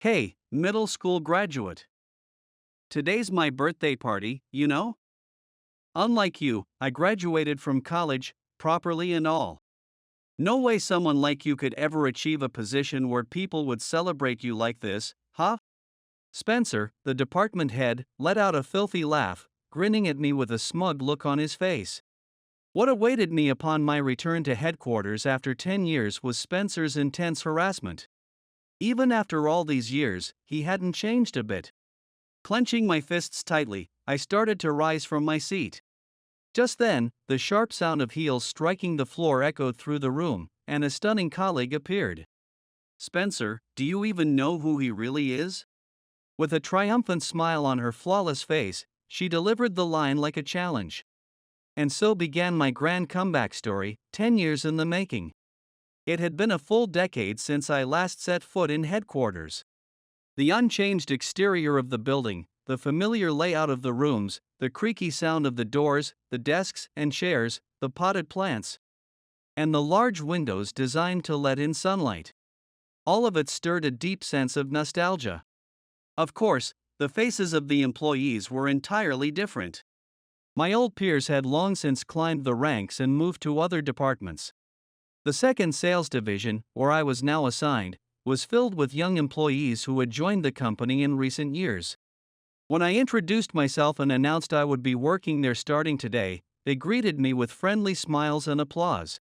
Hey, middle school graduate. Today's my birthday party, you know? Unlike you, I graduated from college, properly and all. No way someone like you could ever achieve a position where people would celebrate you like this, huh? Spencer, the department head, let out a filthy laugh, grinning at me with a smug look on his face. What awaited me upon my return to headquarters after 10 years was Spencer's intense harassment. Even after all these years, he hadn't changed a bit. Clenching my fists tightly, I started to rise from my seat. Just then, the sharp sound of heels striking the floor echoed through the room, and a stunning colleague appeared. Spencer, do you even know who he really is? With a triumphant smile on her flawless face, she delivered the line like a challenge. And so began my grand comeback story, 10 years in the making. It had been a full decade since I last set foot in headquarters. The unchanged exterior of the building, the familiar layout of the rooms, the creaky sound of the doors, the desks and chairs, the potted plants, and the large windows designed to let in sunlight. All of it stirred a deep sense of nostalgia. Of course, the faces of the employees were entirely different. My old peers had long since climbed the ranks and moved to other departments. The second sales division, where I was now assigned, was filled with young employees who had joined the company in recent years. When I introduced myself and announced I would be working there starting today, they greeted me with friendly smiles and applause.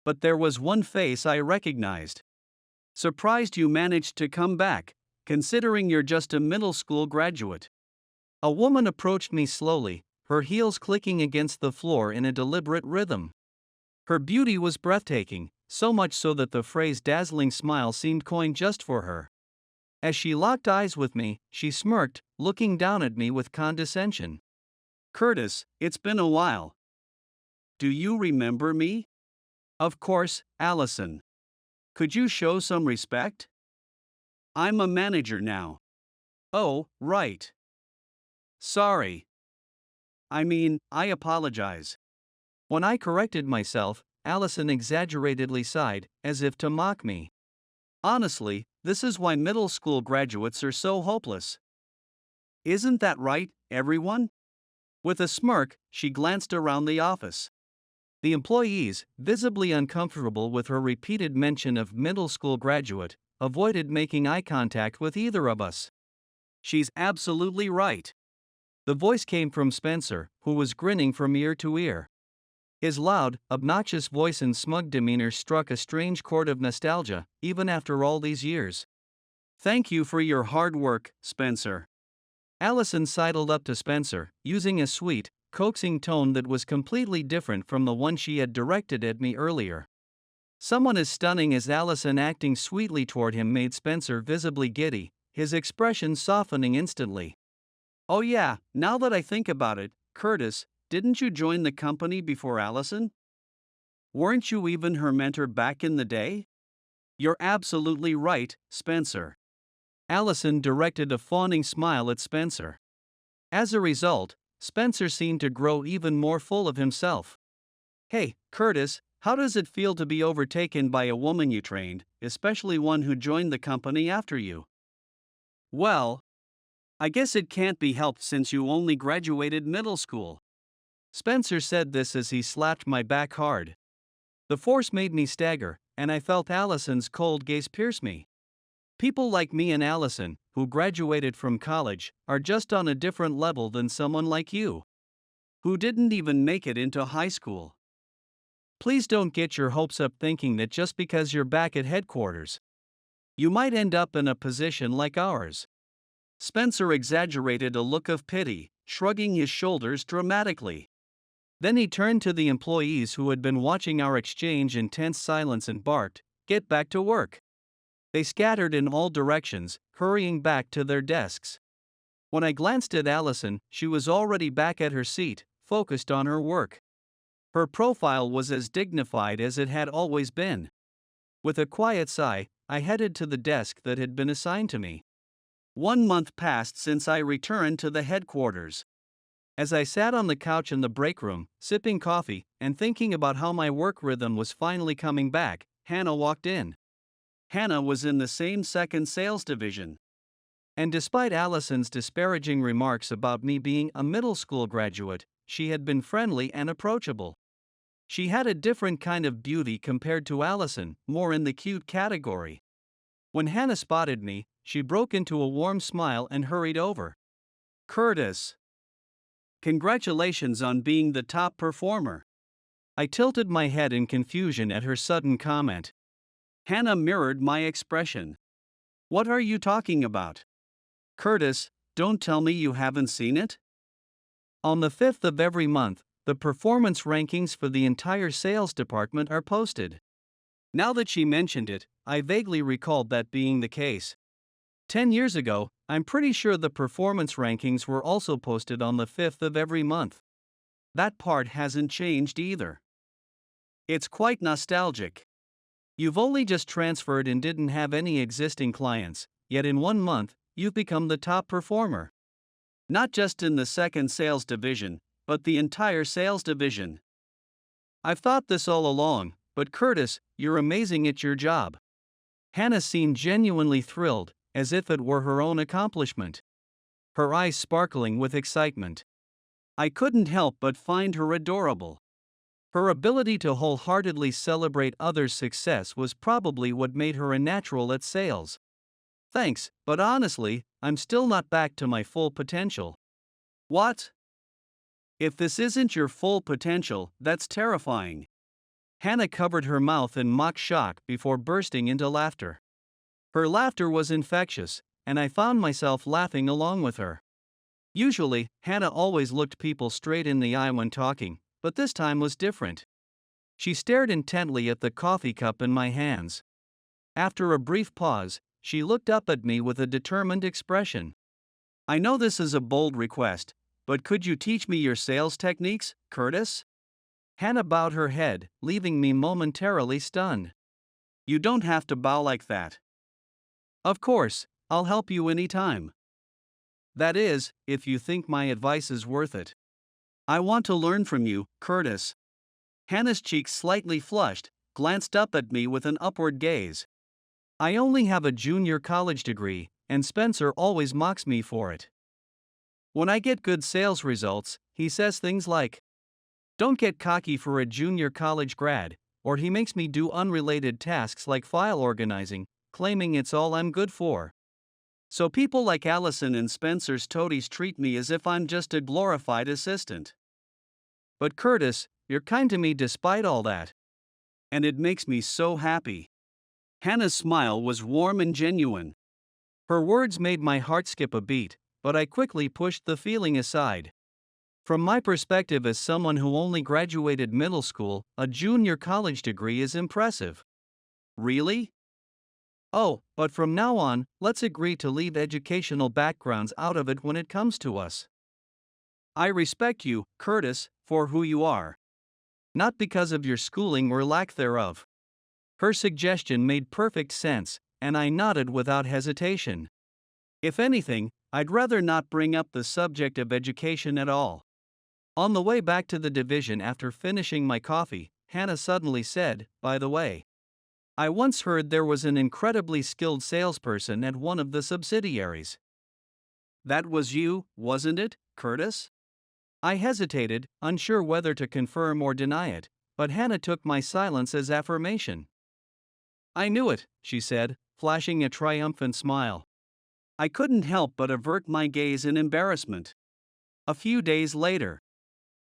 But there was one face I recognized. Surprised you managed to come back, considering you're just a middle school graduate. A woman approached me slowly, her heels clicking against the floor in a deliberate rhythm. Her beauty was breathtaking, so much so that the phrase dazzling smile seemed coined just for her. As she locked eyes with me, she smirked, looking down at me with condescension. Curtis, it's been a while. Do you remember me? Of course, Allison. Could you show some respect? I'm a manager now. Oh, right. Sorry. I apologize. When I corrected myself, Allison exaggeratedly sighed, as if to mock me. Honestly, this is why middle school graduates are so hopeless. Isn't that right, everyone? With a smirk, she glanced around the office. The employees, visibly uncomfortable with her repeated mention of middle school graduate, avoided making eye contact with either of us. She's absolutely right. The voice came from Spencer, who was grinning from ear to ear. His loud, obnoxious voice and smug demeanor struck a strange chord of nostalgia, even after all these years. Thank you for your hard work, Spencer. Allison sidled up to Spencer, using a sweet, coaxing tone that was completely different from the one she had directed at me earlier. Someone as stunning as Allison acting sweetly toward him made Spencer visibly giddy, his expression softening instantly. Oh yeah, now that I think about it, Curtis, didn't you join the company before Allison? Weren't you even her mentor back in the day? You're absolutely right, Spencer. Allison directed a fawning smile at Spencer. As a result, Spencer seemed to grow even more full of himself. Hey, Curtis, how does it feel to be overtaken by a woman you trained, especially one who joined the company after you? Well, I guess it can't be helped since you only graduated middle school. Spencer said this as he slapped my back hard. The force made me stagger, and I felt Allison's cold gaze pierce me. People like me and Allison, who graduated from college, are just on a different level than someone like you, who didn't even make it into high school. Please don't get your hopes up thinking that just because you're back at headquarters, you might end up in a position like ours. Spencer exaggerated a look of pity, shrugging his shoulders dramatically. Then he turned to the employees who had been watching our exchange in tense silence and barked, "Get back to work." They scattered in all directions, hurrying back to their desks. When I glanced at Allison, she was already back at her seat, focused on her work. Her profile was as dignified as it had always been. With a quiet sigh, I headed to the desk that had been assigned to me. 1 month passed since I returned to the headquarters. As I sat on the couch in the break room, sipping coffee, and thinking about how my work rhythm was finally coming back, Hannah walked in. Hannah was in the same second sales division. And despite Allison's disparaging remarks about me being a middle school graduate, she had been friendly and approachable. She had a different kind of beauty compared to Allison, more in the cute category. When Hannah spotted me, she broke into a warm smile and hurried over. Curtis, congratulations on being the top performer. I tilted my head in confusion at her sudden comment. Hannah mirrored my expression. What are you talking about? Curtis, don't tell me you haven't seen it? On the 5th of every month, the performance rankings for the entire sales department are posted. Now that she mentioned it, I vaguely recalled that being the case. 10 years ago, I'm pretty sure the performance rankings were also posted on the 5th of every month. That part hasn't changed either. It's quite nostalgic. You've only just transferred and didn't have any existing clients, yet in 1 month, you've become the top performer. Not just in the second sales division, but the entire sales division. I've thought this all along, but Curtis, you're amazing at your job. Hannah seemed genuinely thrilled, as if it were her own accomplishment. Her eyes sparkling with excitement. I couldn't help but find her adorable. Her ability to wholeheartedly celebrate others' success was probably what made her a natural at sales. Thanks, but honestly, I'm still not back to my full potential. What? If this isn't your full potential, that's terrifying. Hannah covered her mouth in mock shock before bursting into laughter. Her laughter was infectious, and I found myself laughing along with her. Usually, Hannah always looked people straight in the eye when talking, but this time was different. She stared intently at the coffee cup in my hands. After a brief pause, she looked up at me with a determined expression. I know this is a bold request, but could you teach me your sales techniques, Curtis? Hannah bowed her head, leaving me momentarily stunned. You don't have to bow like that. Of course, I'll help you anytime. That is, if you think my advice is worth it. I want to learn from you, Curtis. Hannah's cheeks slightly flushed, glanced up at me with an upward gaze. I only have a junior college degree, and Spencer always mocks me for it. When I get good sales results, he says things like, "Don't get cocky for a junior college grad," or he makes me do unrelated tasks like file organizing, claiming it's all I'm good for. So people like Allison and Spencer's toadies treat me as if I'm just a glorified assistant. But Curtis, you're kind to me despite all that. And it makes me so happy. Hannah's smile was warm and genuine. Her words made my heart skip a beat, but I quickly pushed the feeling aside. From my perspective as someone who only graduated middle school, a junior college degree is impressive. Really? Oh, but from now on, let's agree to leave educational backgrounds out of it when it comes to us. I respect you, Curtis, for who you are. Not because of your schooling or lack thereof. Her suggestion made perfect sense, and I nodded without hesitation. If anything, I'd rather not bring up the subject of education at all. On the way back to the division after finishing my coffee, Hannah suddenly said, "By the way, I once heard there was an incredibly skilled salesperson at one of the subsidiaries." That was you, wasn't it, Curtis? I hesitated, unsure whether to confirm or deny it, but Hannah took my silence as affirmation. I knew it, she said, flashing a triumphant smile. I couldn't help but avert my gaze in embarrassment. A few days later,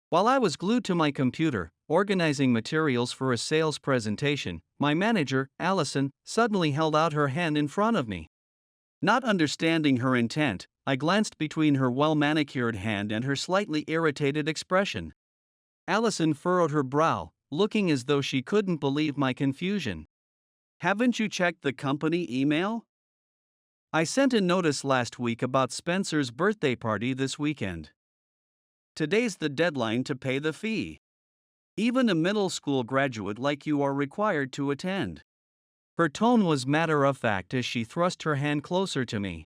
while I was glued to my computer, organizing materials for a sales presentation, my manager, Allison, suddenly held out her hand in front of me. Not understanding her intent, I glanced between her well-manicured hand and her slightly irritated expression. Allison furrowed her brow, looking as though she couldn't believe my confusion. Haven't you checked the company email? I sent a notice last week about Spencer's birthday party this weekend. Today's the deadline to pay the fee. Even a middle school graduate like you are required to attend. Her tone was matter-of-fact as she thrust her hand closer to me.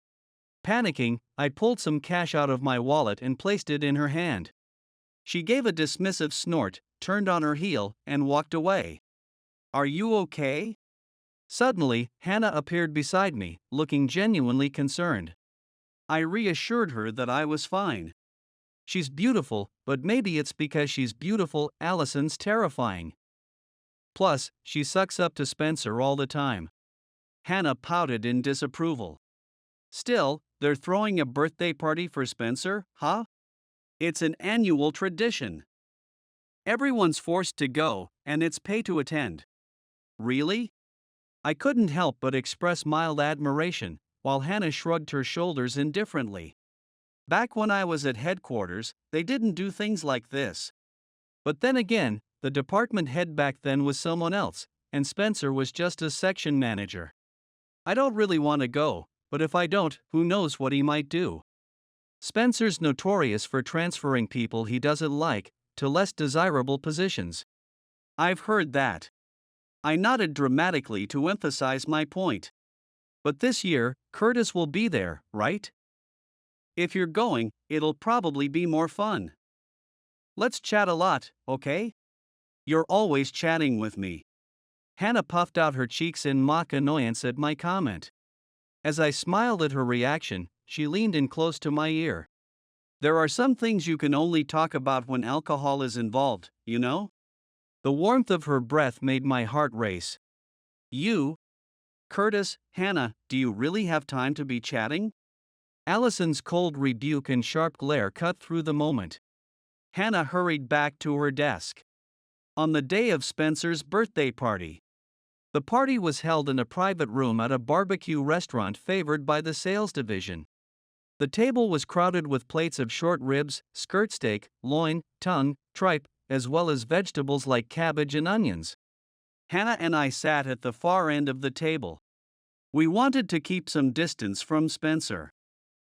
Panicking, I pulled some cash out of my wallet and placed it in her hand. She gave a dismissive snort, turned on her heel, and walked away. Are you okay? Suddenly, Hannah appeared beside me, looking genuinely concerned. I reassured her that I was fine. She's beautiful, but maybe it's because she's beautiful, Allison's terrifying. Plus, she sucks up to Spencer all the time. Hannah pouted in disapproval. Still, they're throwing a birthday party for Spencer, huh? It's an annual tradition. Everyone's forced to go, and it's pay to attend. Really? I couldn't help but express mild admiration, while Hannah shrugged her shoulders indifferently. Back when I was at headquarters, they didn't do things like this. But then again, the department head back then was someone else, and Spencer was just a section manager. I don't really want to go, but if I don't, who knows what he might do. Spencer's notorious for transferring people he doesn't like to less desirable positions. I've heard that. I nodded dramatically to emphasize my point. But this year, Curtis will be there, right? If you're going, it'll probably be more fun. Let's chat a lot, okay? You're always chatting with me. Hannah puffed out her cheeks in mock annoyance at my comment. As I smiled at her reaction, she leaned in close to my ear. There are some things you can only talk about when alcohol is involved, you know? The warmth of her breath made my heart race. You, Curtis, Hannah, do you really have time to be chatting? Allison's cold rebuke and sharp glare cut through the moment. Hannah hurried back to her desk. On the day of Spencer's birthday party. The party was held in a private room at a barbecue restaurant favored by the sales division. The table was crowded with plates of short ribs, skirt steak, loin, tongue, tripe, as well as vegetables like cabbage and onions. Hannah and I sat at the far end of the table. We wanted to keep some distance from Spencer.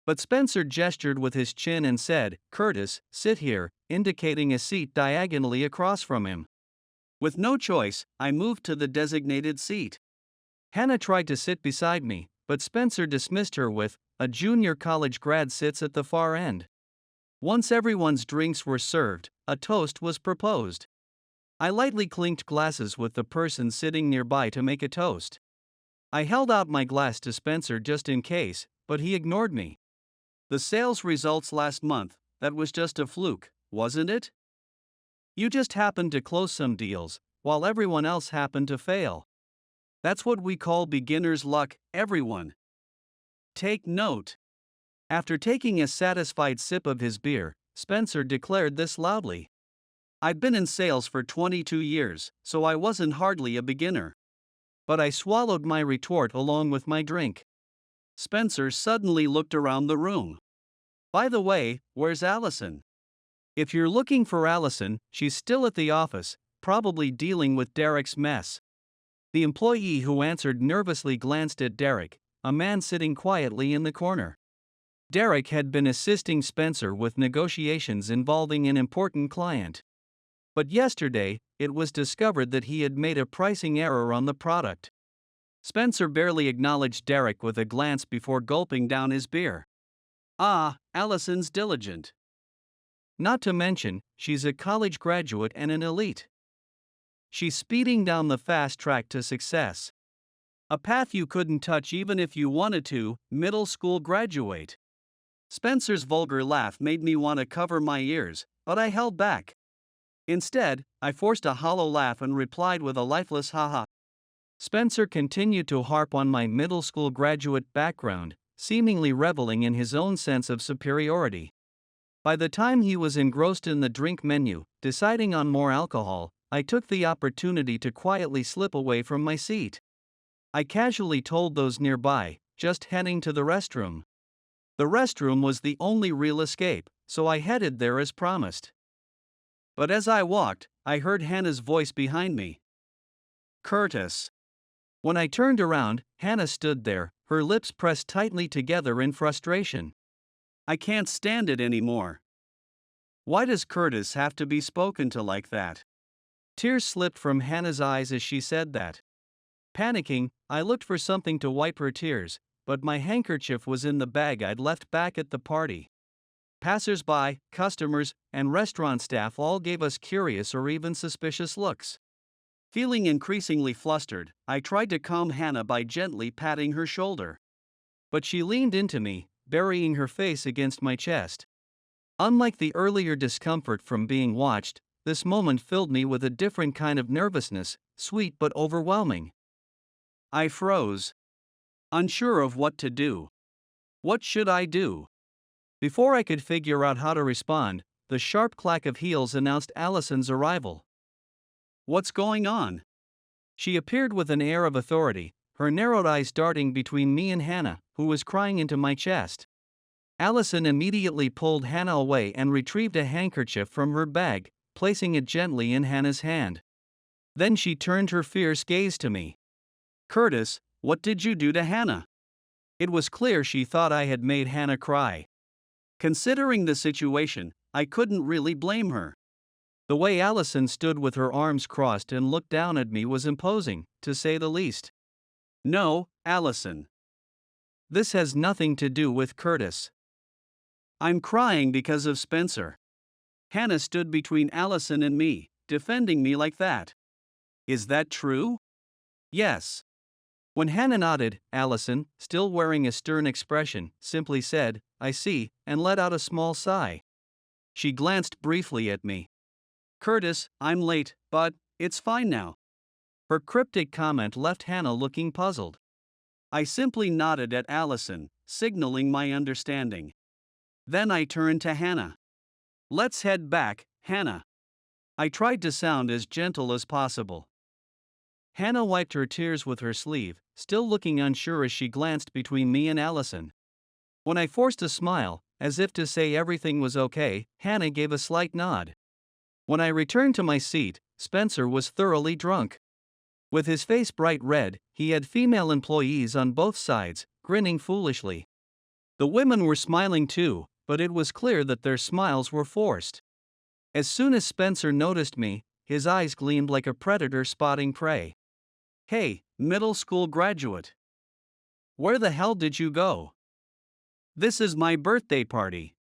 But Spencer gestured with his chin and said, "Curtis, sit here," indicating a seat diagonally across from him. With no choice, I moved to the designated seat. Hannah tried to sit beside me, but Spencer dismissed her with, "A junior college grad sits at the far end." Once everyone's drinks were served, a toast was proposed. I lightly clinked glasses with the person sitting nearby to make a toast. I held out my glass to Spencer just in case, but he ignored me. The sales results last month, that was just a fluke, wasn't it? You just happened to close some deals, while everyone else happened to fail. That's what we call beginner's luck, everyone. Take note. After taking a satisfied sip of his beer, Spencer declared this loudly. I'd been in sales for 22 years, so I wasn't hardly a beginner. But I swallowed my retort along with my drink. Spencer suddenly looked around the room. By the way, where's Allison? If you're looking for Allison, she's still at the office, probably dealing with Derek's mess. The employee who answered nervously glanced at Derek, a man sitting quietly in the corner. Derek had been assisting Spencer with negotiations involving an important client. But yesterday, it was discovered that he had made a pricing error on the product. Spencer barely acknowledged Derek with a glance before gulping down his beer. Ah, Allison's diligent. Not to mention, she's a college graduate and an elite. She's speeding down the fast track to success. A path you couldn't touch even if you wanted to, middle school graduate. Spencer's vulgar laugh made me want to cover my ears, but I held back. Instead, I forced a hollow laugh and replied with a lifeless haha. Spencer continued to harp on my middle school graduate background, seemingly reveling in his own sense of superiority. By the time he was engrossed in the drink menu, deciding on more alcohol, I took the opportunity to quietly slip away from my seat. I casually told those nearby, just heading to the restroom. The restroom was the only real escape, so I headed there as promised. But as I walked, I heard Hannah's voice behind me. Curtis. When I turned around, Hannah stood there, her lips pressed tightly together in frustration. I can't stand it anymore. Why does Curtis have to be spoken to like that? Tears slipped from Hannah's eyes as she said that. Panicking, I looked for something to wipe her tears, but my handkerchief was in the bag I'd left back at the party. Passers-by, customers, and restaurant staff all gave us curious or even suspicious looks. Feeling increasingly flustered, I tried to calm Hannah by gently patting her shoulder. But she leaned into me, burying her face against my chest. Unlike the earlier discomfort from being watched, this moment filled me with a different kind of nervousness, sweet but overwhelming. I froze, unsure of what to do. What should I do? Before I could figure out how to respond, the sharp clack of heels announced Allison's arrival. What's going on? She appeared with an air of authority, her narrowed eyes darting between me and Hannah, who was crying into my chest. Allison immediately pulled Hannah away and retrieved a handkerchief from her bag, placing it gently in Hannah's hand. Then she turned her fierce gaze to me. Curtis, what did you do to Hannah? It was clear she thought I had made Hannah cry. Considering the situation, I couldn't really blame her. The way Allison stood with her arms crossed and looked down at me was imposing, to say the least. No, Allison. This has nothing to do with Curtis. I'm crying because of Spencer. Hannah stood between Allison and me, defending me like that. Is that true? Yes. When Hannah nodded, Allison, still wearing a stern expression, simply said, I see, and let out a small sigh. She glanced briefly at me. Curtis, I'm late, but it's fine now. Her cryptic comment left Hannah looking puzzled. I simply nodded at Allison, signaling my understanding. Then I turned to Hannah. Let's head back, Hannah. I tried to sound as gentle as possible. Hannah wiped her tears with her sleeve, still looking unsure as she glanced between me and Allison. When I forced a smile, as if to say everything was okay, Hannah gave a slight nod. When I returned to my seat, Spencer was thoroughly drunk. With his face bright red, he had female employees on both sides, grinning foolishly. The women were smiling too, but it was clear that their smiles were forced. As soon as Spencer noticed me, his eyes gleamed like a predator spotting prey. Hey, middle school graduate. Where the hell did you go? This is my birthday party.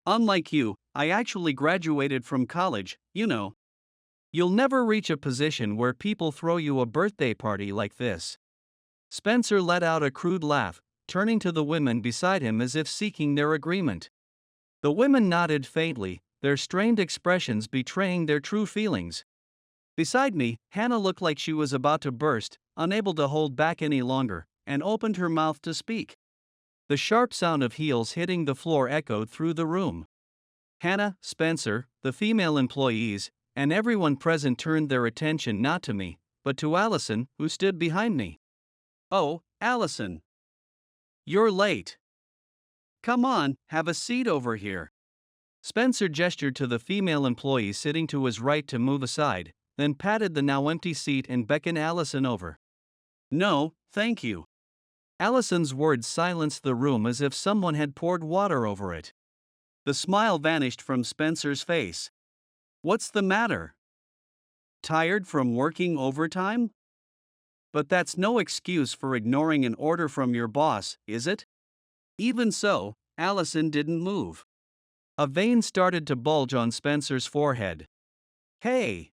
Unlike you, I actually graduated from college, you know. You'll never reach a position where people throw you a birthday party like this. Spencer let out a crude laugh, turning to the women beside him as if seeking their agreement. The women nodded faintly, their strained expressions betraying their true feelings. Beside me, Hannah looked like she was about to burst, unable to hold back any longer, and opened her mouth to speak. The sharp sound of heels hitting the floor echoed through the room. Hannah, Spencer, the female employees, and everyone present turned their attention not to me, but to Allison, who stood behind me. Oh, Allison. You're late. Come on, have a seat over here. Spencer gestured to the female employee sitting to his right to move aside, then patted the now empty seat and beckoned Allison over. No, thank you. Allison's words silenced the room as if someone had poured water over it. The smile vanished from Spencer's face. What's the matter? Tired from working overtime? But that's no excuse for ignoring an order from your boss, is it? Even so, Allison didn't move. A vein started to bulge on Spencer's forehead. Hey!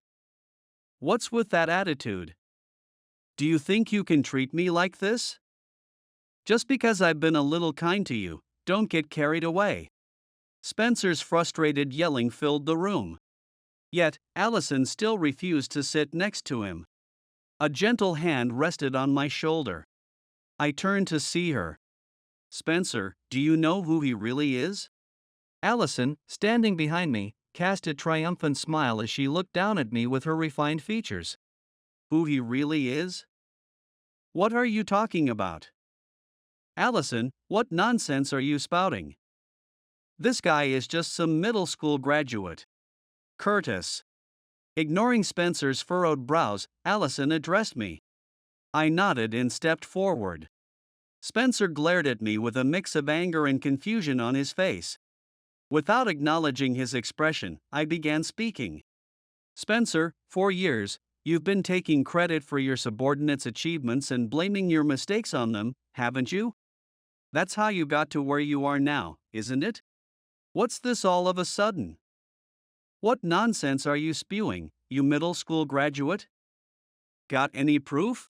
What's with that attitude? Do you think you can treat me like this? Just because I've been a little kind to you, don't get carried away. Spencer's frustrated yelling filled the room. Yet, Allison still refused to sit next to him. A gentle hand rested on my shoulder. I turned to see her. Spencer, do you know who he really is? Allison, standing behind me, cast a triumphant smile as she looked down at me with her refined features. Who he really is? What are you talking about? Allison, what nonsense are you spouting? This guy is just some middle school graduate. Curtis. Ignoring Spencer's furrowed brows, Allison addressed me. I nodded and stepped forward. Spencer glared at me with a mix of anger and confusion on his face. Without acknowledging his expression, I began speaking. Spencer, for years, you've been taking credit for your subordinates' achievements and blaming your mistakes on them, haven't you? That's how you got to where you are now, isn't it? What's this all of a sudden? What nonsense are you spewing, you middle school graduate? Got any proof?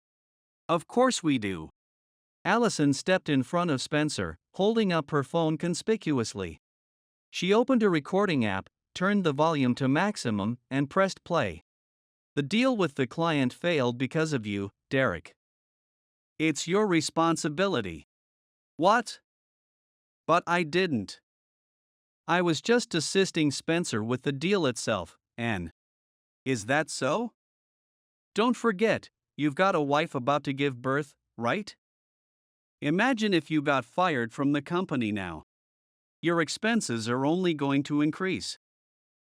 Of course we do. Allison stepped in front of Spencer, holding up her phone conspicuously. She opened a recording app, turned the volume to maximum, and pressed play. The deal with the client failed because of you, Derek. It's your responsibility. What? But I didn't. I was just assisting Spencer with the deal itself, and. Is that so? Don't forget, you've got a wife about to give birth, right? Imagine if you got fired from the company now. Your expenses are only going to increase.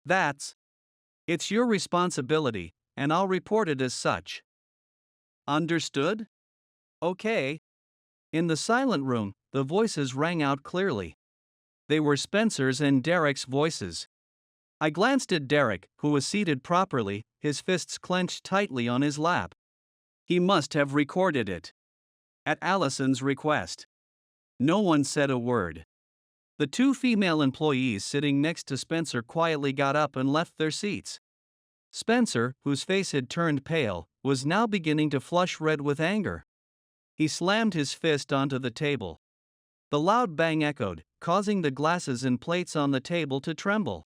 It's your responsibility, and I'll report it as such. Understood? Okay. In the silent room, the voices rang out clearly. They were Spencer's and Derek's voices. I glanced at Derek, who was seated properly, his fists clenched tightly on his lap. He must have recorded it. At Allison's request. No one said a word. The two female employees sitting next to Spencer quietly got up and left their seats. Spencer, whose face had turned pale, was now beginning to flush red with anger. He slammed his fist onto the table. The loud bang echoed, causing the glasses and plates on the table to tremble.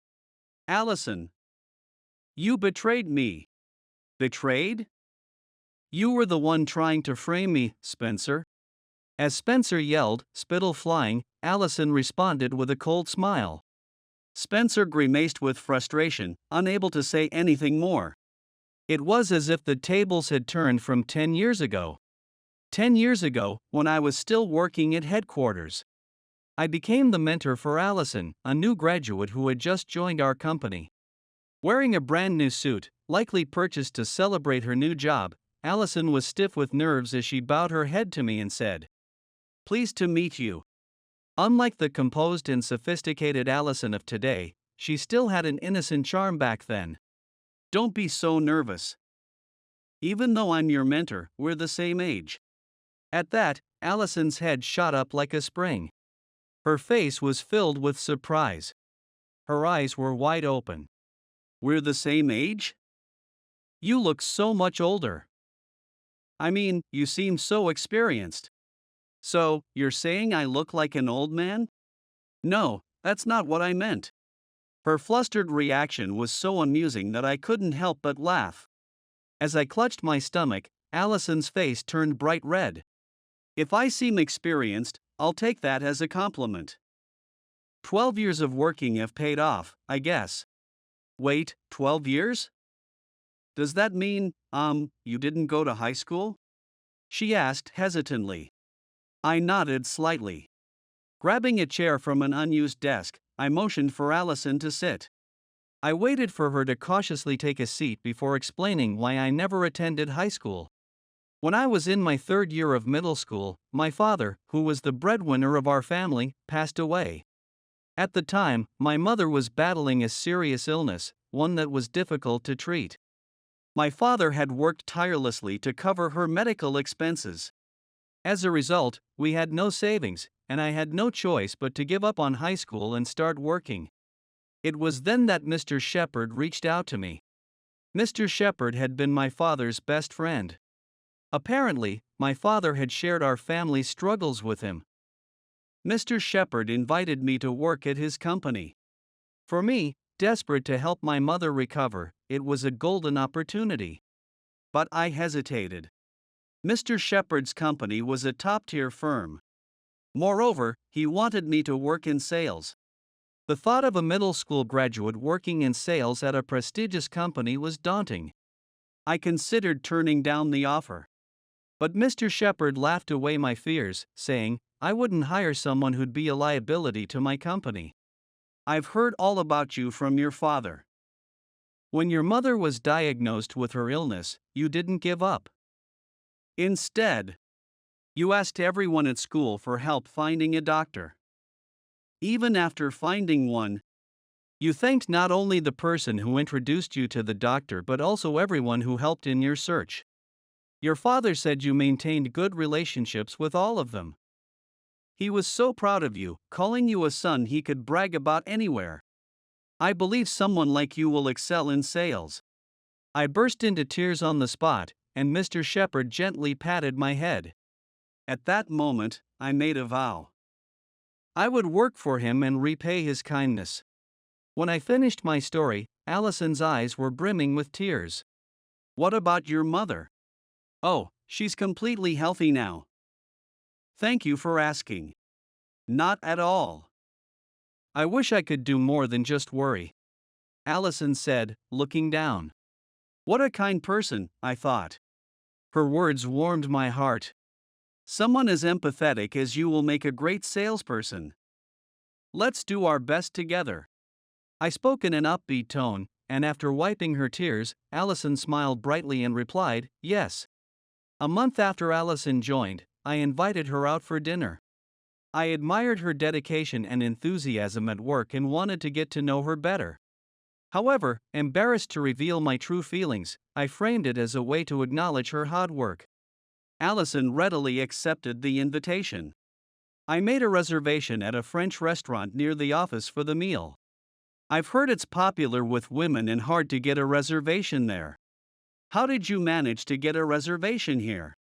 Allison! You betrayed me. Betrayed? You were the one trying to frame me, Spencer. As Spencer yelled, spittle flying, Allison responded with a cold smile. Spencer grimaced with frustration, unable to say anything more. It was as if the tables had turned from 10 years ago. 10 years ago, when I was still working at headquarters. I became the mentor for Allison, a new graduate who had just joined our company. Wearing a brand new suit, likely purchased to celebrate her new job, Allison was stiff with nerves as she bowed her head to me and said, "Pleased to meet you." Unlike the composed and sophisticated Allison of today, she still had an innocent charm back then. Don't be so nervous. Even though I'm your mentor, we're the same age. At that, Allison's head shot up like a spring. Her face was filled with surprise. Her eyes were wide open. We're the same age? You look so much older. I mean, you seem so experienced. So, you're saying I look like an old man? No, that's not what I meant. Her flustered reaction was so amusing that I couldn't help but laugh. As I clutched my stomach, Allison's face turned bright red. If I seem experienced, I'll take that as a compliment. 12 years of working have paid off, I guess. Wait, 12 years? Does that mean, you didn't go to high school? She asked hesitantly. I nodded slightly. Grabbing a chair from an unused desk, I motioned for Allison to sit. I waited for her to cautiously take a seat before explaining why I never attended high school. When I was in my third year of middle school, my father, who was the breadwinner of our family, passed away. At the time, my mother was battling a serious illness, one that was difficult to treat. My father had worked tirelessly to cover her medical expenses. As a result, we had no savings, and I had no choice but to give up on high school and start working. It was then that Mr. Shepard reached out to me. Mr. Shepard had been my father's best friend. Apparently, my father had shared our family's struggles with him. Mr. Shepard invited me to work at his company. For me, desperate to help my mother recover, it was a golden opportunity. But I hesitated. Mr. Shepard's company was a top-tier firm. Moreover, he wanted me to work in sales. The thought of a middle school graduate working in sales at a prestigious company was daunting. I considered turning down the offer. But Mr. Shepard laughed away my fears, saying, I wouldn't hire someone who'd be a liability to my company. I've heard all about you from your father. When your mother was diagnosed with her illness, you didn't give up. Instead, you asked everyone at school for help finding a doctor. Even after finding one, you thanked not only the person who introduced you to the doctor but also everyone who helped in your search. Your father said you maintained good relationships with all of them. He was so proud of you, calling you a son he could brag about anywhere. I believe someone like you will excel in sales. I burst into tears on the spot, and Mr. Shepard gently patted my head. At that moment, I made a vow. I would work for him and repay his kindness. When I finished my story, Allison's eyes were brimming with tears. What about your mother? Oh, she's completely healthy now. Thank you for asking. Not at all. I wish I could do more than just worry, Allison said, looking down. What a kind person, I thought. Her words warmed my heart. Someone as empathetic as you will make a great salesperson. Let's do our best together. I spoke in an upbeat tone, and after wiping her tears, Allison smiled brightly and replied, yes. A month after Allison joined, I invited her out for dinner. I admired her dedication and enthusiasm at work and wanted to get to know her better. However, embarrassed to reveal my true feelings, I framed it as a way to acknowledge her hard work. Allison readily accepted the invitation. I made a reservation at a French restaurant near the office for the meal. I've heard it's popular with women and hard to get a reservation there. How did you manage to get a reservation here?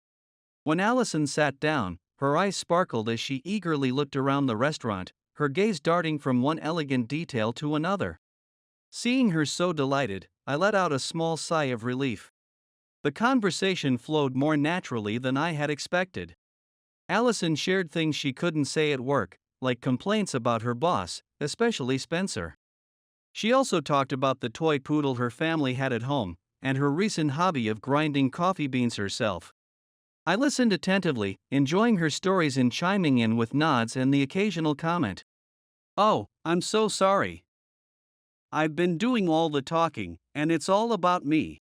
When Allison sat down, her eyes sparkled as she eagerly looked around the restaurant, her gaze darting from one elegant detail to another. Seeing her so delighted, I let out a small sigh of relief. The conversation flowed more naturally than I had expected. Allison shared things she couldn't say at work, like complaints about her boss, especially Spencer. She also talked about the toy poodle her family had at home, and her recent hobby of grinding coffee beans herself. I listened attentively, enjoying her stories and chiming in with nods and the occasional comment. Oh, I'm so sorry. I've been doing all the talking, and it's all about me.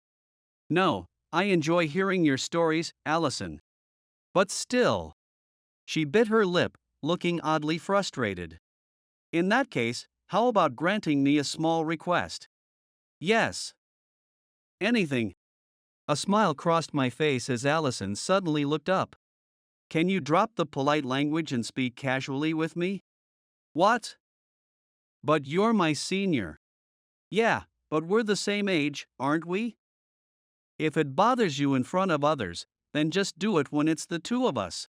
No, I enjoy hearing your stories, Allison. But still. She bit her lip, looking oddly frustrated. In that case, how about granting me a small request? Yes. Anything. A smile crossed my face as Allison suddenly looked up. Can you drop the polite language and speak casually with me? What? But you're my senior. Yeah, but we're the same age, aren't we? If it bothers you in front of others, then just do it when it's the two of us.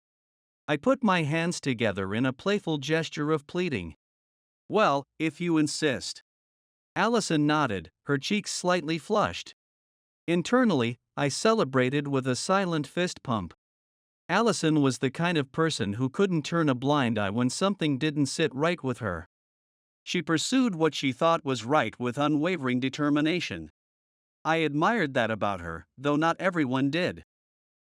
I put my hands together in a playful gesture of pleading. Well, if you insist. Allison nodded, her cheeks slightly flushed. Internally, I celebrated with a silent fist pump. Allison was the kind of person who couldn't turn a blind eye when something didn't sit right with her. She pursued what she thought was right with unwavering determination. I admired that about her, though not everyone did.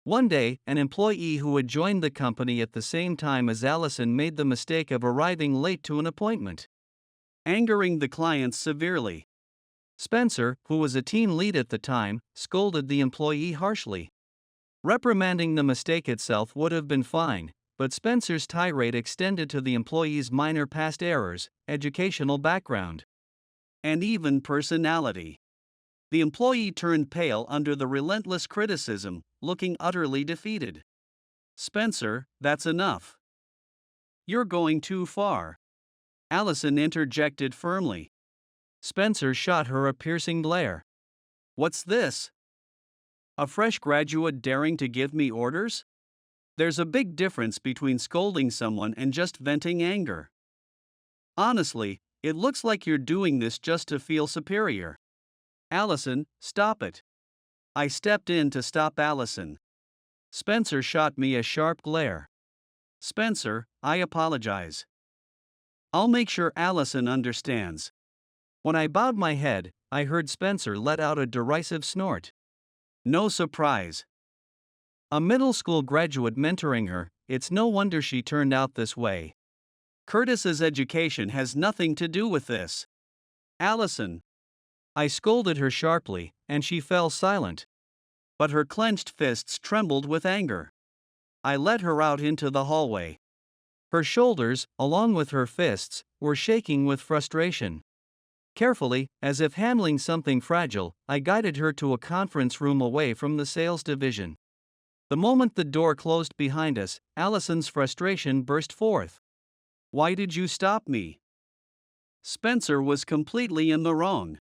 One day, an employee who had joined the company at the same time as Allison made the mistake of arriving late to an appointment, angering the client severely. Spencer, who was a team lead at the time, scolded the employee harshly. Reprimanding the mistake itself would have been fine, but Spencer's tirade extended to the employee's minor past errors, educational background, and even personality. The employee turned pale under the relentless criticism, looking utterly defeated. Spencer, that's enough. You're going too far. Allison interjected firmly. Spencer shot her a piercing glare. What's this? A fresh graduate daring to give me orders? There's a big difference between scolding someone and just venting anger. Honestly, it looks like you're doing this just to feel superior. Allison, stop it. I stepped in to stop Allison. Spencer shot me a sharp glare. Spencer, I apologize. I'll make sure Allison understands. When I bowed my head, I heard Spencer let out a derisive snort. No surprise. A middle school graduate mentoring her, it's no wonder she turned out this way. Curtis's education has nothing to do with this. Allison. I scolded her sharply, and she fell silent. But her clenched fists trembled with anger. I led her out into the hallway. Her shoulders, along with her fists, were shaking with frustration. Carefully, as if handling something fragile, I guided her to a conference room away from the sales division. The moment the door closed behind us, Allison's frustration burst forth. Why did you stop me? Spencer was completely in the wrong.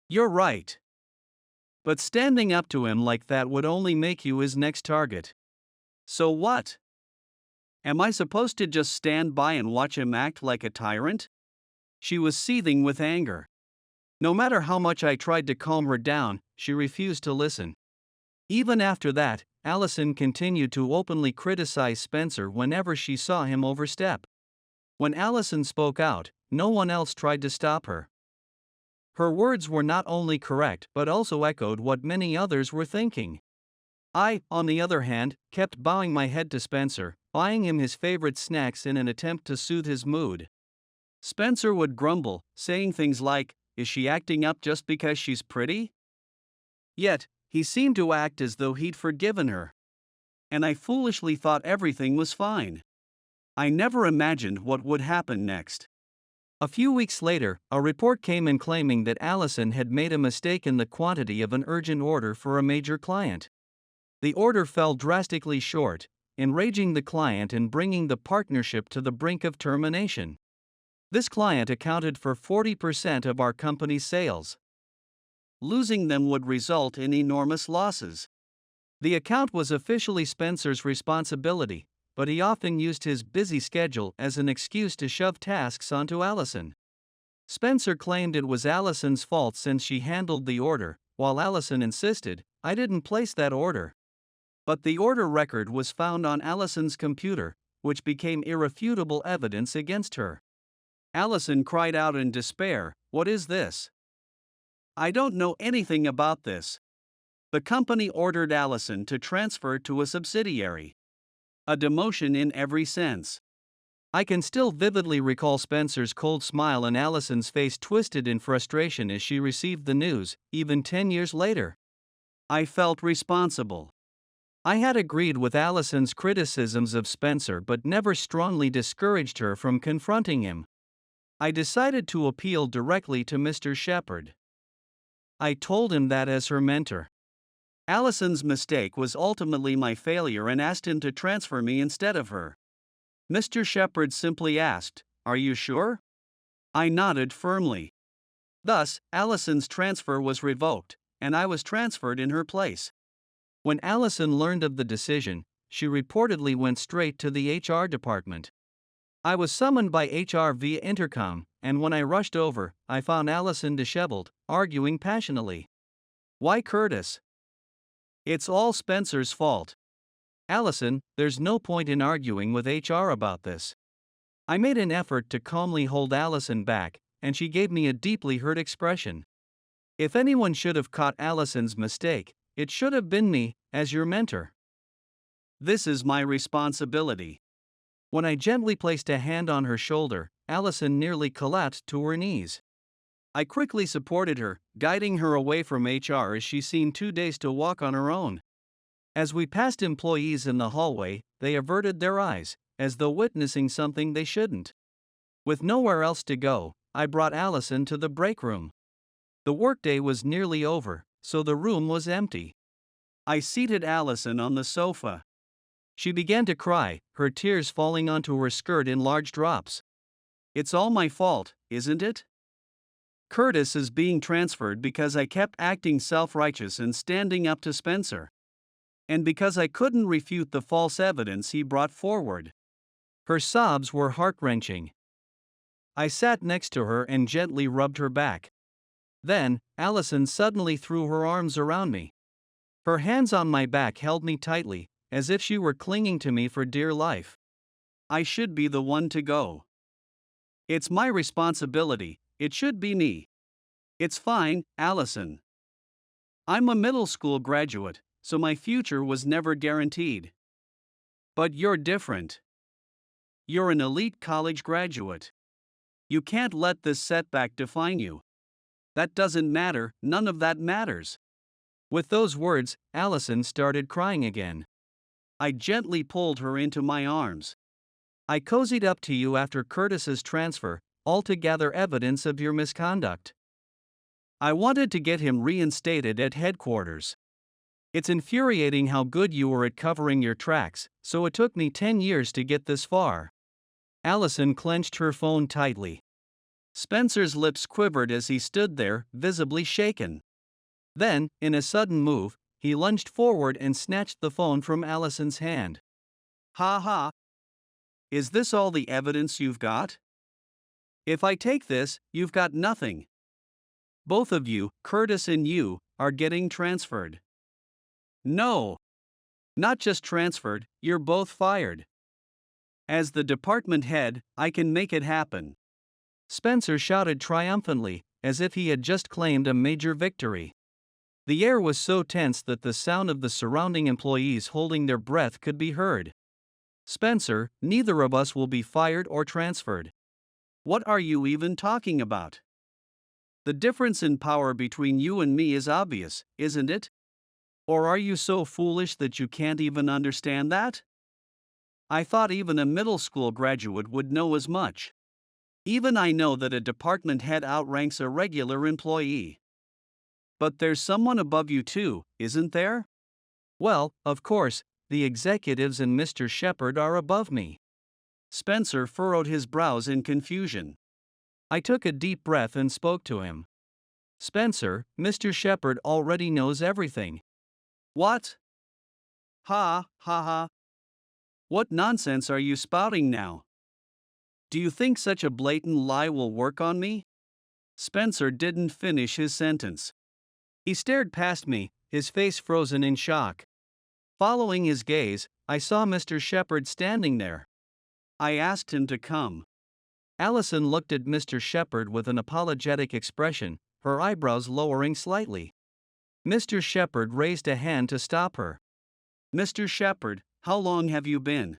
You're right. But standing up to him like that would only make you his next target. So what? Am I supposed to just stand by and watch him act like a tyrant? She was seething with anger. No matter how much I tried to calm her down, she refused to listen. Even after that, Allison continued to openly criticize Spencer whenever she saw him overstep. When Allison spoke out, no one else tried to stop her. Her words were not only correct but also echoed what many others were thinking. I, on the other hand, kept bowing my head to Spencer, buying him his favorite snacks in an attempt to soothe his mood. Spencer would grumble, saying things like, "Is she acting up just because she's pretty?" Yet, he seemed to act as though he'd forgiven her. And I foolishly thought everything was fine. I never imagined what would happen next. A few weeks later, a report came in claiming that Allison had made a mistake in the quantity of an urgent order for a major client. The order fell drastically short, enraging the client and bringing the partnership to the brink of termination. This client accounted for 40% of our company's sales. Losing them would result in enormous losses. The account was officially Spencer's responsibility, but he often used his busy schedule as an excuse to shove tasks onto Allison. Spencer claimed it was Allison's fault since she handled the order, while Allison insisted, "I didn't place that order." But the order record was found on Allison's computer, which became irrefutable evidence against her. Allison cried out in despair, "What is this? I don't know anything about this." The company ordered Allison to transfer to a subsidiary. A demotion in every sense. I can still vividly recall Spencer's cold smile and Allison's face twisted in frustration as she received the news, even 10 years later. I felt responsible. I had agreed with Allison's criticisms of Spencer but never strongly discouraged her from confronting him. I decided to appeal directly to Mr. Shepard. I told him that as her mentor. Allison's mistake was ultimately my failure and asked him to transfer me instead of her. Mr. Shepard simply asked, "Are you sure?" I nodded firmly. Thus, Allison's transfer was revoked, and I was transferred in her place. When Allison learned of the decision, she reportedly went straight to the HR department. I was summoned by HR via intercom, and when I rushed over, I found Allison disheveled, arguing passionately. "Why, Curtis? It's all Spencer's fault." "Allison, there's no point in arguing with HR about this." I made an effort to calmly hold Allison back, and she gave me a deeply hurt expression. "If anyone should have caught Allison's mistake, it should have been me, as your mentor. This is my responsibility." When I gently placed a hand on her shoulder, Allison nearly collapsed to her knees. I quickly supported her, guiding her away from HR as she seemed too dazed to walk on her own. As we passed employees in the hallway, they averted their eyes, as though witnessing something they shouldn't. With nowhere else to go, I brought Allison to the break room. The workday was nearly over, so the room was empty. I seated Allison on the sofa. She began to cry, her tears falling onto her skirt in large drops. "It's all my fault, isn't it? Curtis is being transferred because I kept acting self-righteous and standing up to Spencer. And because I couldn't refute the false evidence he brought forward." Her sobs were heart-wrenching. I sat next to her and gently rubbed her back. Then, Allison suddenly threw her arms around me. Her hands on my back held me tightly, as if she were clinging to me for dear life. "I should be the one to go. It's my responsibility, it should be me. It's fine, Allison. I'm a middle school graduate, so my future was never guaranteed. But you're different. You're an elite college graduate. You can't let this setback define you. That doesn't matter, none of that matters." With those words, Allison started crying again. I gently pulled her into my arms. "I cozied up to you after Curtis's transfer, altogether evidence of your misconduct. I wanted to get him reinstated at headquarters. It's infuriating how good you were at covering your tracks, so it took me 10 years to get this far." Allison clenched her phone tightly. Spencer's lips quivered as he stood there, visibly shaken. Then, in a sudden move, he lunged forward and snatched the phone from Allison's hand. "Ha ha! Is this all the evidence you've got? If I take this, you've got nothing. Both of you, Curtis and you, are getting transferred. No, not just transferred, you're both fired. As the department head, I can make it happen. Spencer shouted triumphantly, as if he had just claimed a major victory. The air was so tense that the sound of the surrounding employees holding their breath could be heard. Spencer, neither of us will be fired or transferred. What are you even talking about? The difference in power between you and me is obvious, isn't it? Or are you so foolish that you can't even understand that? I thought even a middle school graduate would know as much. Even I know that a department head outranks a regular employee. But there's someone above you too, isn't there? Well, of course, the executives and Mr. Shepard are above me. Spencer furrowed his brows in confusion. I took a deep breath and spoke to him. Spencer, Mr. Shepard already knows everything. What? Ha, ha, ha. What nonsense are you spouting now? Do you think such a blatant lie will work on me? Spencer didn't finish his sentence. He stared past me, his face frozen in shock. Following his gaze, I saw Mr. Shepard standing there. I asked him to come. Allison looked at Mr. Shepard with an apologetic expression, her eyebrows lowering slightly. Mr. Shepard raised a hand to stop her. Mr. Shepard, how long have you been?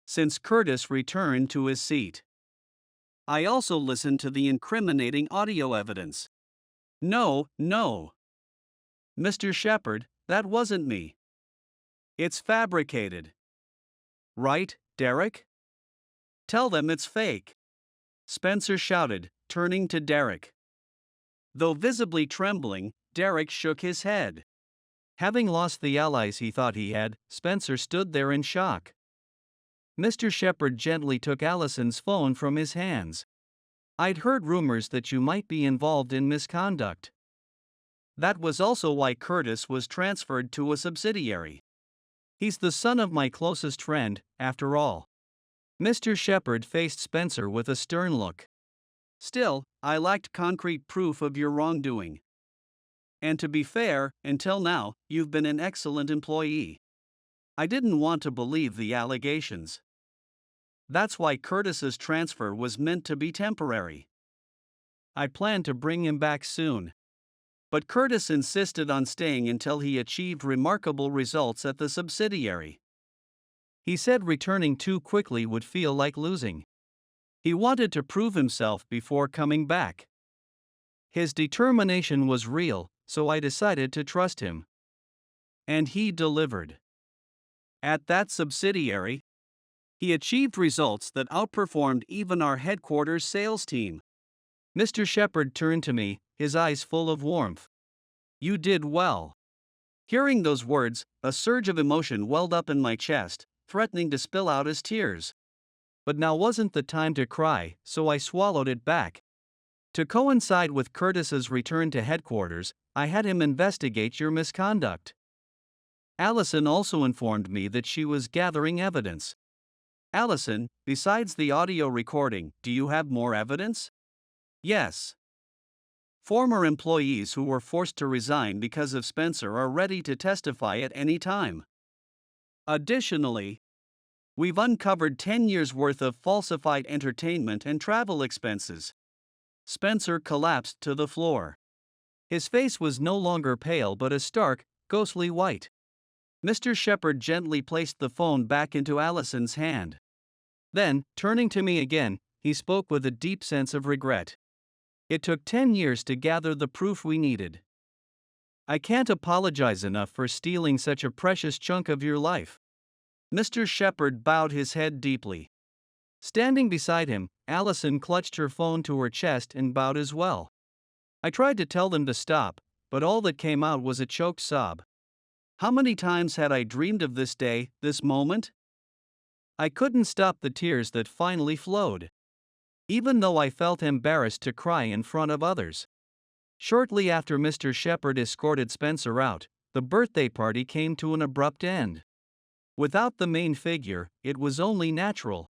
Since Curtis returned to his seat. I also listened to the incriminating audio evidence. No. Mr. Shepard, that wasn't me. It's fabricated. Right, Derek? Tell them it's fake. Spencer shouted, turning to Derek. Though visibly trembling, Derek shook his head. Having lost the allies he thought he had, Spencer stood there in shock. Mr. Shepard gently took Allison's phone from his hands. I'd heard rumors that you might be involved in misconduct. That was also why Curtis was transferred to a subsidiary. He's the son of my closest friend, after all. Mr. Shepard faced Spencer with a stern look. Still, I lacked concrete proof of your wrongdoing. And to be fair, until now, you've been an excellent employee. I didn't want to believe the allegations. That's why Curtis's transfer was meant to be temporary. I planned to bring him back soon. But Curtis insisted on staying until he achieved remarkable results at the subsidiary. He said returning too quickly would feel like losing. He wanted to prove himself before coming back. His determination was real, so I decided to trust him. And he delivered. At that subsidiary, he achieved results that outperformed even our headquarters sales team. Mr. Shepard turned to me, his eyes full of warmth. You did well. Hearing those words, a surge of emotion welled up in my chest, threatening to spill out as tears. But now wasn't the time to cry, so I swallowed it back. To coincide with Curtis's return to headquarters, I had him investigate your misconduct. Allison also informed me that she was gathering evidence. Allison, besides the audio recording, do you have more evidence? Yes. Former employees who were forced to resign because of Spencer are ready to testify at any time. Additionally, we've uncovered 10 years' worth of falsified entertainment and travel expenses. Spencer collapsed to the floor. His face was no longer pale but a stark, ghostly white. Mr. Shepard gently placed the phone back into Allison's hand. Then, turning to me again, he spoke with a deep sense of regret. It took 10 years to gather the proof we needed. I can't apologize enough for stealing such a precious chunk of your life. Mr. Shepard bowed his head deeply. Standing beside him, Allison clutched her phone to her chest and bowed as well. I tried to tell them to stop, but all that came out was a choked sob. How many times had I dreamed of this day, this moment? I couldn't stop the tears that finally flowed. Even though I felt embarrassed to cry in front of others. Shortly after Mr. Shepard escorted Spencer out, the birthday party came to an abrupt end. Without the main figure, it was only natural.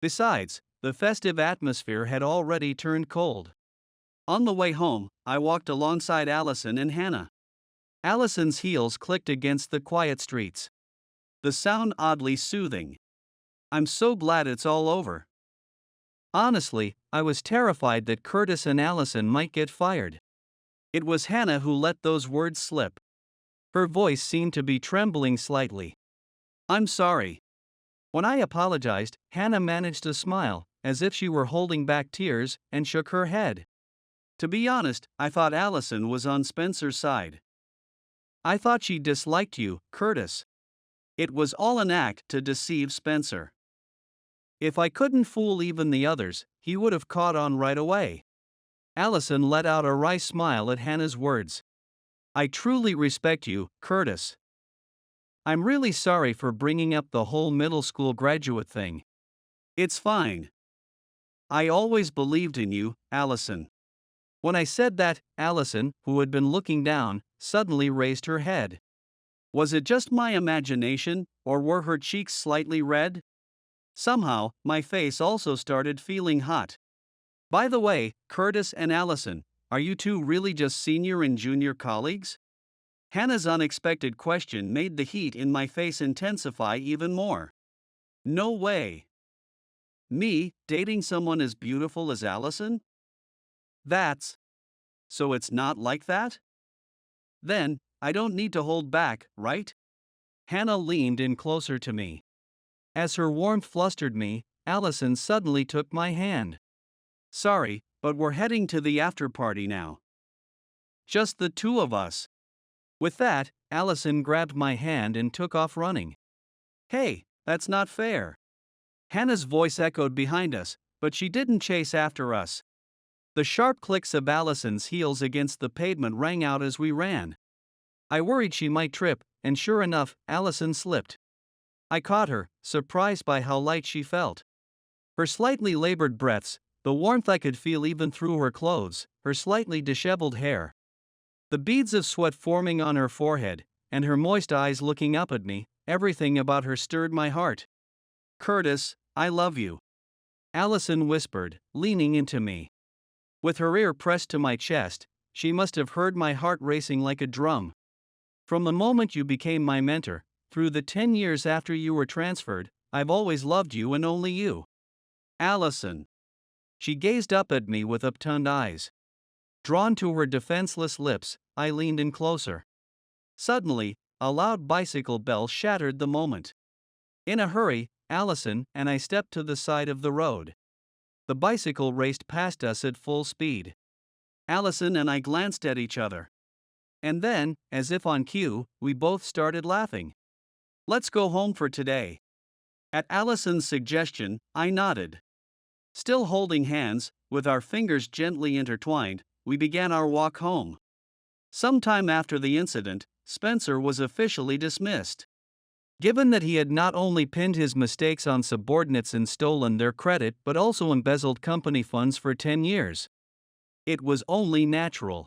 Besides, the festive atmosphere had already turned cold. On the way home, I walked alongside Allison and Hannah. Allison's heels clicked against the quiet streets. The sound oddly soothing. I'm so glad it's all over. Honestly, I was terrified that Curtis and Allison might get fired. It was Hannah who let those words slip. Her voice seemed to be trembling slightly. I'm sorry. When I apologized, Hannah managed to smile, as if she were holding back tears, and shook her head. To be honest, I thought Allison was on Spencer's side. I thought she disliked you, Curtis. It was all an act to deceive Spencer. If I couldn't fool even the others, he would have caught on right away. Allison let out a wry smile at Hannah's words. I truly respect you, Curtis. I'm really sorry for bringing up the whole middle school graduate thing. It's fine. I always believed in you, Allison. When I said that, Allison, who had been looking down, suddenly raised her head. Was it just my imagination, or were her cheeks slightly red? Somehow, my face also started feeling hot. By the way, Curtis and Allison, are you two really just senior and junior colleagues? Hannah's unexpected question made the heat in my face intensify even more. No way. Me, dating someone as beautiful as Allison? That's. So it's not like that? Then, I don't need to hold back, right? Hannah leaned in closer to me. As her warmth flustered me, Allison suddenly took my hand. Sorry, but we're heading to the after party now. Just the two of us. With that, Allison grabbed my hand and took off running. Hey, that's not fair. Hannah's voice echoed behind us, but she didn't chase after us. The sharp clicks of Allison's heels against the pavement rang out as we ran. I worried she might trip, and sure enough, Allison slipped. I caught her, surprised by how light she felt. Her slightly labored breaths, the warmth I could feel even through her clothes, her slightly disheveled hair. The beads of sweat forming on her forehead, and her moist eyes looking up at me, everything about her stirred my heart. Curtis, I love you. Allison whispered, leaning into me. With her ear pressed to my chest, she must have heard my heart racing like a drum. From the moment you became my mentor, through the 10 years after you were transferred, I've always loved you and only you. Allison. She gazed up at me with upturned eyes. Drawn to her defenseless lips, I leaned in closer. Suddenly, a loud bicycle bell shattered the moment. In a hurry, Allison and I stepped to the side of the road. The bicycle raced past us at full speed. Allison and I glanced at each other. And then, as if on cue, we both started laughing. Let's go home for today. At Allison's suggestion, I nodded. Still holding hands, with our fingers gently intertwined, we began our walk home. Sometime after the incident, Spencer was officially dismissed. Given that he had not only pinned his mistakes on subordinates and stolen their credit but also embezzled company funds for 10 years. It was only natural.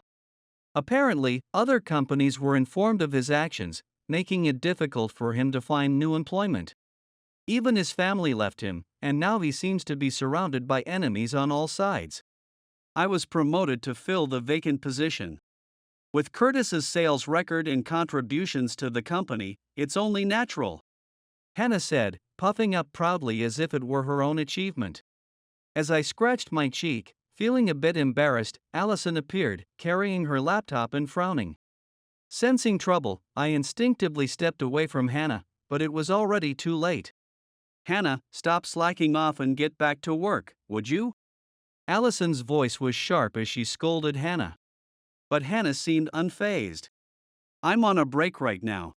Apparently, other companies were informed of his actions, making it difficult for him to find new employment. Even his family left him, and now he seems to be surrounded by enemies on all sides. I was promoted to fill the vacant position. With Curtis's sales record and contributions to the company, it's only natural. Hannah said, puffing up proudly as if it were her own achievement. As I scratched my cheek, feeling a bit embarrassed, Allison appeared, carrying her laptop and frowning. Sensing trouble, I instinctively stepped away from Hannah, but it was already too late. Hannah, stop slacking off and get back to work, would you? Allison's voice was sharp as she scolded Hannah. But Hannah seemed unfazed. I'm on a break right now.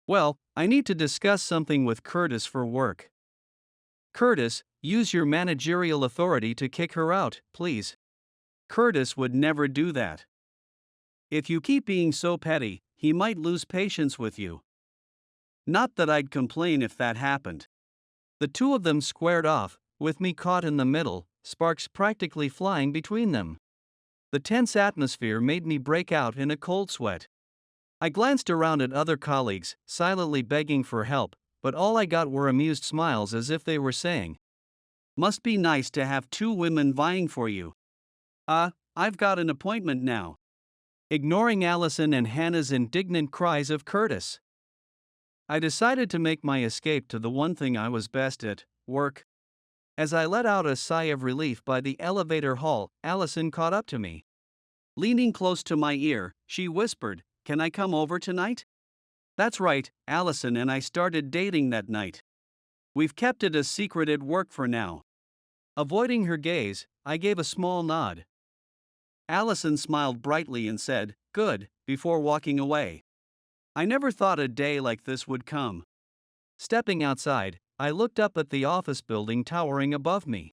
Well, I need to discuss something with Curtis for work. Curtis, use your managerial authority to kick her out, please. Curtis would never do that. If you keep being so petty, he might lose patience with you. Not that I'd complain if that happened. The two of them squared off, with me caught in the middle, sparks practically flying between them. The tense atmosphere made me break out in a cold sweat. I glanced around at other colleagues, silently begging for help, but all I got were amused smiles as if they were saying, Must be nice to have two women vying for you. I've got an appointment now. Ignoring Allison and Hannah's indignant cries of Curtis, I decided to make my escape to the one thing I was best at, work. As I let out a sigh of relief by the elevator hall, Allison caught up to me. Leaning close to my ear, she whispered, "Can I come over tonight?" That's right, Allison and I started dating that night. We've kept it a secret at work for now. Avoiding her gaze, I gave a small nod. Allison smiled brightly and said, "Good," before walking away. I never thought a day like this would come. Stepping outside, I looked up at the office building towering above me.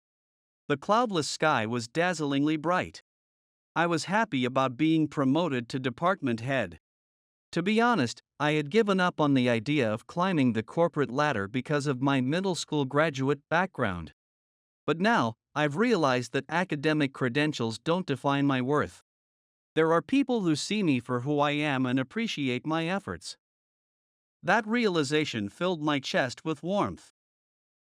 The cloudless sky was dazzlingly bright. I was happy about being promoted to department head. To be honest, I had given up on the idea of climbing the corporate ladder because of my middle school graduate background. But now, I've realized that academic credentials don't define my worth. There are people who see me for who I am and appreciate my efforts. That realization filled my chest with warmth.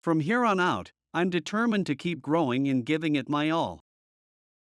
From here on out, I'm determined to keep growing and giving it my all.